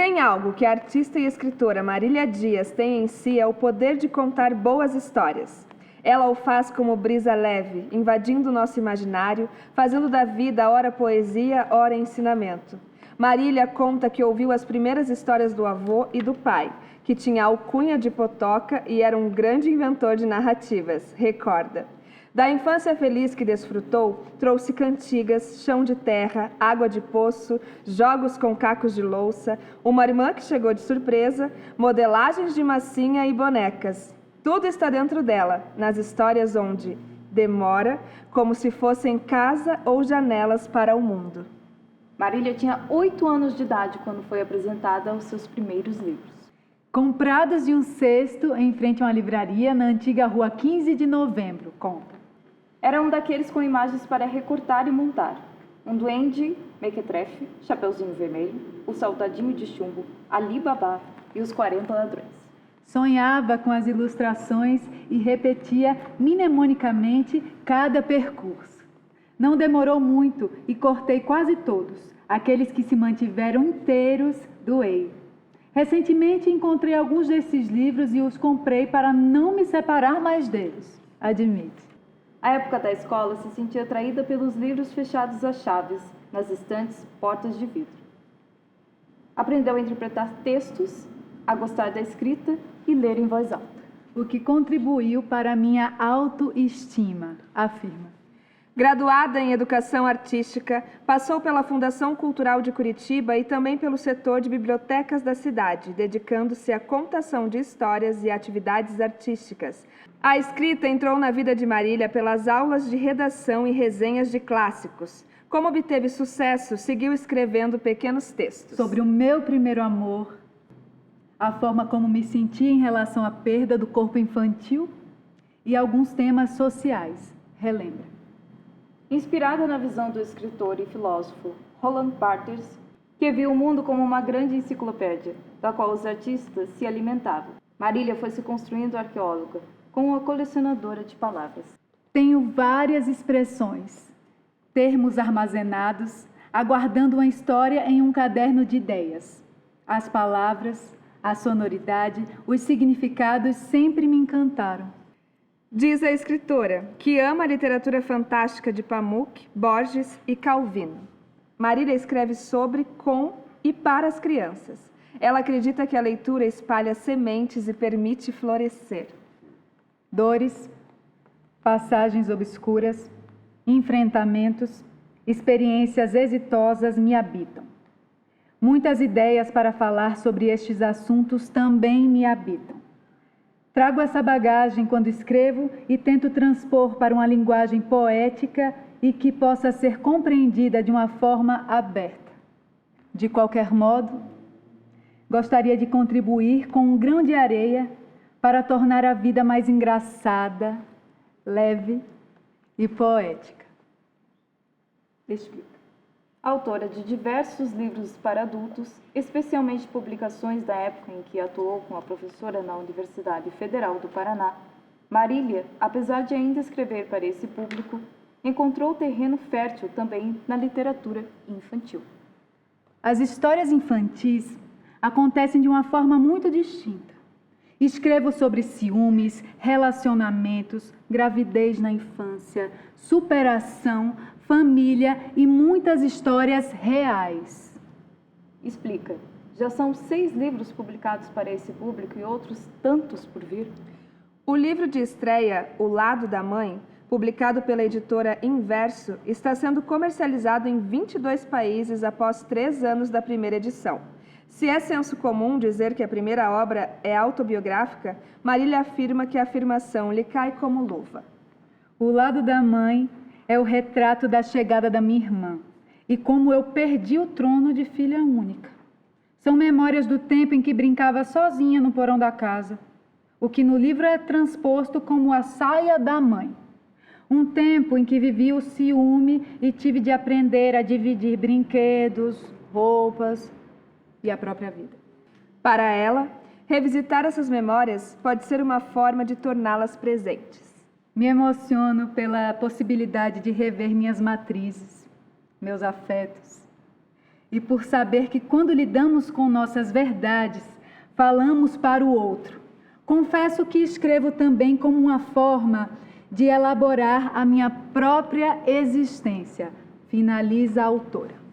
tem algo que a artista e escritora Marília Dias tem em si é o poder de contar boas histórias. Ela o faz como brisa leve, invadindo o nosso imaginário, fazendo da vida ora poesia, ora ensinamento. Marília conta que ouviu as primeiras histórias do avô e do pai, que tinha alcunha de potoca e era um grande inventor de narrativas, recorda. Da infância feliz que desfrutou, trouxe cantigas, chão de terra, água de poço, jogos com cacos de louça, uma irmã que chegou de surpresa, modelagens de massinha e bonecas. Tudo está dentro dela, nas histórias onde demora, como se fossem casa ou janelas para o mundo. Marília tinha 8 anos de idade quando foi apresentada aos seus primeiros livros. Comprados de um cesto em frente a uma livraria na antiga rua 15 de novembro, conta. Era um daqueles com imagens para recortar e montar. Um duende, mequetrefe, chapeuzinho vermelho, o soldadinho de chumbo, Ali Babá e os 40 ladrões. Sonhava com as ilustrações e repetia mnemonicamente cada percurso. Não demorou muito e cortei quase todos, aqueles que se mantiveram inteiros, doei. Recentemente encontrei alguns desses livros e os comprei para não me separar mais deles, admite. À época da escola, se sentia atraída pelos livros fechados às chaves, nas estantes, portas de vidro. Aprendeu a interpretar textos, a gostar da escrita e ler em voz alta. O que contribuiu para a minha autoestima, afirma. Graduada em Educação Artística, passou pela Fundação Cultural de Curitiba e também pelo setor de bibliotecas da cidade, dedicando-se à contação de histórias e atividades artísticas. A escrita entrou na vida de Marília pelas aulas de redação e resenhas de clássicos. Como obteve sucesso, seguiu escrevendo pequenos textos. Sobre o meu primeiro amor, a forma como me senti em relação à perda do corpo infantil e alguns temas sociais, relembra. Inspirada na visão do escritor e filósofo Roland Barthes, que viu o mundo como uma grande enciclopédia, da qual os artistas se alimentavam, Marília foi se construindo arqueóloga, como uma colecionadora de palavras. Tenho várias expressões, termos armazenados, aguardando uma história em um caderno de ideias. As palavras, a sonoridade, os significados sempre me encantaram. Diz a escritora, que ama a literatura fantástica de Pamuk, Borges e Calvino. Marília escreve sobre, com e para as crianças. Ela acredita que a leitura espalha sementes e permite florescer. Dores, passagens obscuras, enfrentamentos, experiências exitosas me habitam. Muitas ideias para falar sobre estes assuntos também me habitam. Trago essa bagagem quando escrevo e tento transpor para uma linguagem poética e que possa ser compreendida de uma forma aberta. De qualquer modo, gostaria de contribuir com um grão de areia para tornar a vida mais engraçada, leve e poética. Explica. Autora de diversos livros para adultos, especialmente publicações da época em que atuou como professora na Universidade Federal do Paraná, Marília, apesar de ainda escrever para esse público, encontrou terreno fértil também na literatura infantil. As histórias infantis acontecem de uma forma muito distinta. Escrevo sobre ciúmes, relacionamentos, gravidez na infância, superação, família e muitas histórias reais. Explica. Já são 6 livros publicados para esse público e outros tantos por vir. O livro de estreia, O Lado da Mãe, publicado pela editora Inverso, está sendo comercializado em 22 países após 3 anos da primeira edição. Se é senso comum dizer que a primeira obra é autobiográfica, Marília afirma que a afirmação lhe cai como luva. O Lado da Mãe é o retrato da chegada da minha irmã e como eu perdi o trono de filha única. São memórias do tempo em que brincava sozinha no porão da casa, o que no livro é transposto como a saia da mãe. Um tempo em que vivi o ciúme e tive de aprender a dividir brinquedos, roupas e a própria vida. Para ela, revisitar essas memórias pode ser uma forma de torná-las presentes. Me emociono pela possibilidade de rever minhas matrizes, meus afetos. e por saber que quando lidamos com nossas verdades, falamos para o outro. Confesso que escrevo também como uma forma de elaborar a minha própria existência. Finaliza a autora.